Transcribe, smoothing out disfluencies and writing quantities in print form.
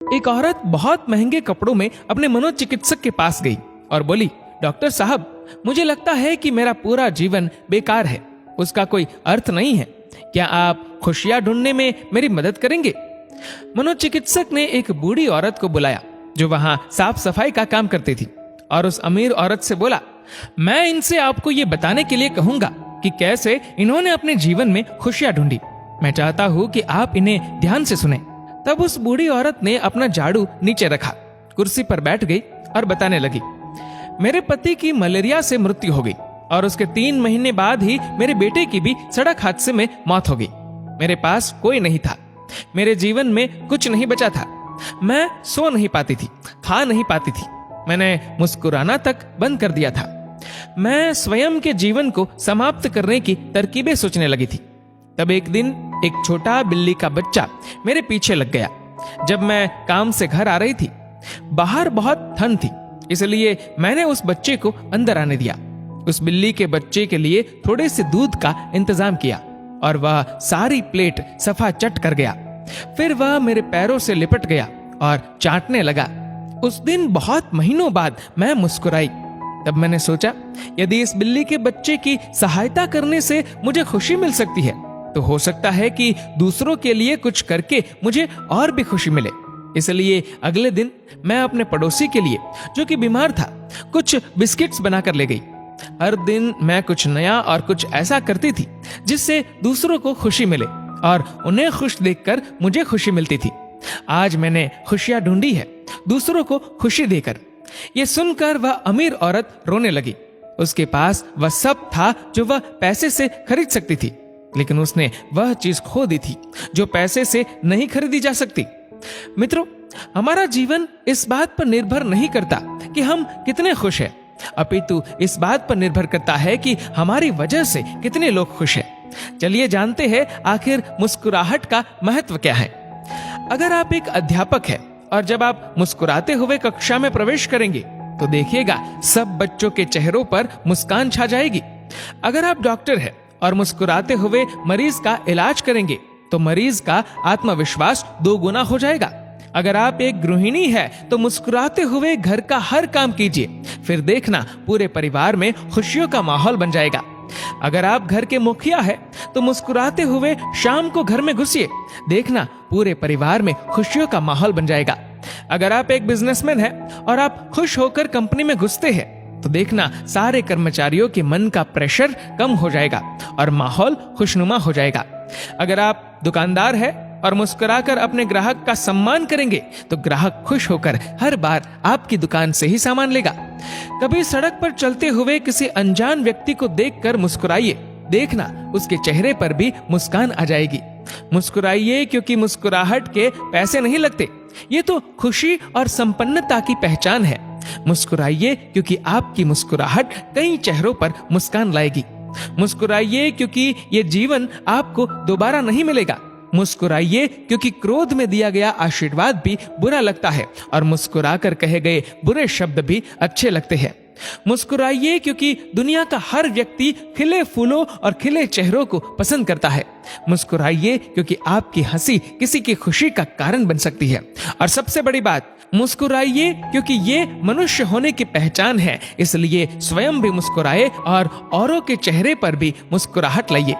एक औरत बहुत महंगे कपड़ों में अपने मनोचिकित्सक के पास गई और बोली, डॉक्टर साहब, मुझे लगता है कि मेरा पूरा जीवन बेकार है, उसका कोई अर्थ नहीं है। क्या आप खुशियां ढूंढने में मेरी मदद करेंगे? मनोचिकित्सक ने एक बूढ़ी औरत को बुलाया जो वहां साफ सफाई का काम करती थी और उस अमीर औरत से बोला, मैं इनसे आपको ये बताने के लिए कहूंगा कि कैसे इन्होंने अपने जीवन में खुशियां ढूंढी। मैं चाहता हूं कि आप इन्हें ध्यान से सुने। तब उस बूढ़ी औरत ने अपना झाड़ू नीचे रखा, कुर्सी पर बैठ गई और बताने लगी, मेरे पति की मलेरिया से मृत्यु हो गई और उसके 3 महीने बाद ही मेरे बेटे की भी सड़क हादसे में मौत हो गई। मेरे पास कोई नहीं था, मेरे जीवन में कुछ नहीं बचा था। मैं सो नहीं पाती थी, खा नहीं पाती थी, मैंने मुस्कुराना तक बंद कर दिया था। मैं स्वयं के जीवन को समाप्त करने की तरकीबें सोचने लगी थी। तब एक दिन एक छोटा बिल्ली का बच्चा मेरे पीछे लग गया। जब मैं काम से घर आ रही थी, बाहर बहुत ठंड थी, इसलिए मैंने उस बच्चे को अंदर आने दिया। उस बिल्ली के बच्चे के लिए थोड़े से दूध का इंतजाम किया और वह सारी प्लेट सफा चट कर गया। फिर वह मेरे पैरों से लिपट गया और चाटने लगा। उस दिन बहुत महीनों बाद मैं मुस्कुराई। तब मैंने सोचा, यदि इस बिल्ली के बच्चे की सहायता करने से मुझे खुशी मिल सकती है, तो हो सकता है कि दूसरों के लिए कुछ करके मुझे और भी खुशी मिले। इसलिए अगले दिन मैं अपने पड़ोसी के लिए, जो कि बीमार था, कुछ बिस्किट्स बनाकर ले गई। हर दिन मैं कुछ नया और कुछ ऐसा करती थी जिससे दूसरों को खुशी मिले और उन्हें खुश देखकर मुझे खुशी मिलती थी। आज मैंने खुशियां ढूंढी है, दूसरों को खुशी देकर। ये सुनकर वह अमीर औरत रोने लगी। उसके पास वह सब था जो वह पैसे से खरीद सकती थी, लेकिन उसने वह चीज खो दी थी जो पैसे से नहीं खरीदी जा सकती। मित्रों, हमारा जीवन इस बात पर निर्भर नहीं करता कि हम कितने खुश हैं, अपितु इस बात पर निर्भर करता है कि हमारी वजह से कितने लोग खुश हैं। चलिए जानते हैं आखिर मुस्कुराहट का महत्व क्या है। अगर आप एक अध्यापक हैं और जब आप मुस्कुराते हुए कक्षा में प्रवेश करेंगे तो देखिएगा सब बच्चों के चेहरों पर मुस्कान छा जाएगी। अगर आप डॉक्टर हैं और मुस्कुराते हुए मरीज का इलाज करेंगे तो मरीज का आत्मविश्वास 2 गुना हो जाएगा। अगर आप एक गृहिणी है तो मुस्कुराते हुए घर का हर काम कीजिए, फिर देखना पूरे परिवार में खुशियों का माहौल बन जाएगा। अगर आप घर के मुखिया है तो मुस्कुराते हुए शाम को घर में घुसिए, देखना पूरे परिवार में खुशियों का माहौल बन जाएगा। अगर आप एक बिजनेसमैन है और आप खुश होकर कंपनी में घुसते हैं तो देखना सारे कर्मचारियों के मन का प्रेशर कम हो जाएगा और माहौल खुशनुमा हो जाएगा। अगर आप दुकानदार है और मुस्कुराकर अपने ग्राहक का सम्मान करेंगे तो ग्राहक खुश होकर हर बार आपकी दुकान से ही सामान लेगा। कभी सड़क पर चलते हुए किसी अनजान व्यक्ति को देखकर मुस्कुराइए, देखना उसके चेहरे पर भी मुस्कान आ जाएगी। मुस्कुराइए क्योंकि मुस्कुराहट के पैसे नहीं लगते, ये तो खुशी और संपन्नता की पहचान है। मुस्कुराइए क्योंकि आपकी मुस्कुराहट कई चेहरों पर मुस्कान लाएगी। मुस्कुराइए क्योंकि ये जीवन आपको दोबारा नहीं मिलेगा। मुस्कुराइए क्योंकि क्रोध में दिया गया आशीर्वाद भी बुरा लगता है और मुस्कुराकर कहे गए बुरे शब्द भी अच्छे लगते हैं। मुस्कुराइए क्योंकि दुनिया का हर व्यक्ति खिले फूलों और खिले चेहरों को पसंद करता है। मुस्कुराइए क्योंकि आपकी हंसी किसी की खुशी का कारण बन सकती है। और सबसे बड़ी बात, मुस्कुराइए क्योंकि ये मनुष्य होने की पहचान है, इसलिए स्वयं भी मुस्कुराए और औरों के चेहरे पर भी मुस्कुराहट लाइए।